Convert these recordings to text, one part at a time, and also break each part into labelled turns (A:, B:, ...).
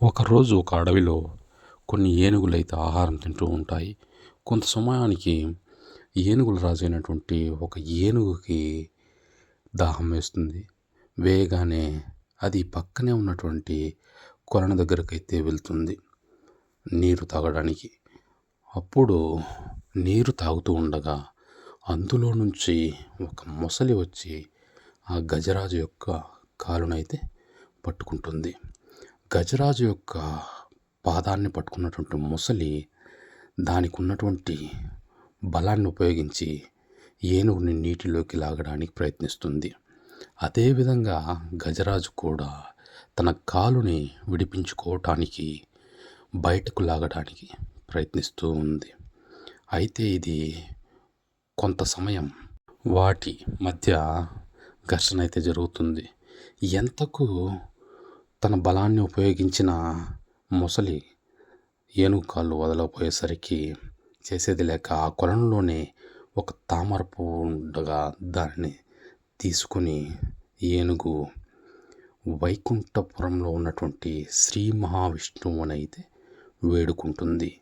A: ఒకరోజు ఒక అడవిలో కొన్ని ఏనుగులైతే ఆహారం తింటూ ఉంటాయి. కొంత సమయానికి ఏనుగుల రాజు అయినటువంటి ఒక ఏనుగుకి దాహం వేస్తుంది. వేయగానే అది పక్కనే ఉన్నటువంటి కొలను దగ్గరకైతే వెళ్తుంది నీరు తాగడానికి. అప్పుడు నీరు తాగుతూ ఉండగా అందులో నుంచి ఒక మొసలి వచ్చి ఆ గజరాజు యొక్క కాలునైతే పట్టుకుంటుంది. గజరాజు యొక్క పాదాన్ని పట్టుకున్నటువంటి మొసలి దానికి ఉన్నటువంటి బలాన్ని ఉపయోగించి ఏనుగుని నీటిలోకి లాగడానికి ప్రయత్నిస్తుంది. అదేవిధంగా గజరాజు కూడా తన కాలుని విడిపించుకోవటానికి బయటకు లాగడానికి ప్రయత్నిస్తూ ఉంది. అయితే ఇది కొంత సమయం వాటి మధ్య ఘర్షణ అయితే జరుగుతుంది. ఎంతకు తన బలాన్ని ఉపయోగించిన మొసలి ఏనుగు కాళ్ళు వదలకపోయేసరికి చేసేది లేక ఆ కొలంలోనే ఒక తామర పువ్వు ఉండగా దాన్ని తీసుకుని ఏనుగు వైకుంఠపురంలో ఉన్నటువంటి శ్రీ మహావిష్ణువు అని అయితే వేడుకుంటుంది.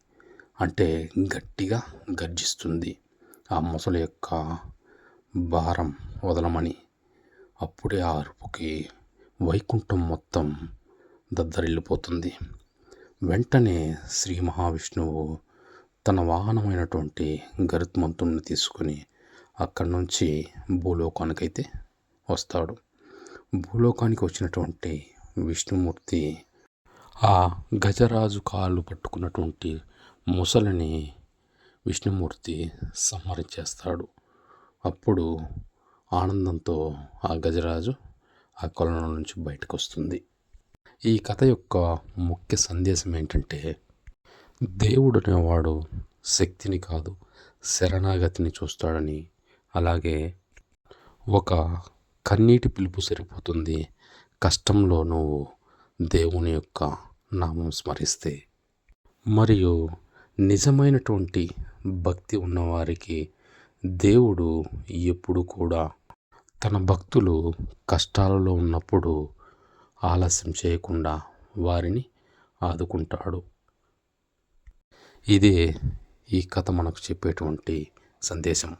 A: అంటే గట్టిగా గర్జిస్తుంది ఆ మొసలి యొక్క భారం వదలమని. అప్పుడే ఆ అరుపుకి వైకుంఠం మొత్తం దద్దరిల్లిపోతుంది. వెంటనే శ్రీ మహావిష్ణువు తన వాహనమైనటువంటి గరుత్మంతుని తీసుకుని అక్కడి నుంచి భూలోకానికైతే వస్తాడు. భూలోకానికి వచ్చినటువంటి విష్ణుమూర్తి ఆ గజరాజు కాళ్ళు పట్టుకున్నటువంటి ముసలిని విష్ణుమూర్తి సంహరించేస్తాడు. అప్పుడు ఆనందంతో ఆ గజరాజు ఆ కొలను నుంచి బయటకు వస్తుంది. ఈ కథ యొక్క ముఖ్య సందేశం ఏంటంటే, దేవుడు అనేవాడు శక్తిని కాదు శరణాగతిని చూస్తాడని, అలాగే ఒక కన్నీటి పిలుపు సరిపోతుంది కష్టంలో నువ్వు దేవుని యొక్క నామం స్మరిస్తే. మరియు నిజమైనటువంటి భక్తి ఉన్నవారికి దేవుడు ఎప్పుడు కూడా తన భక్తులు కష్టాలలో ఉన్నప్పుడు ఆలస్యం చేయకుండా వారిని ఆదుకుంటాడు. ఇదే ఈ కథ మనకు చెప్పేటువంటి సందేశం.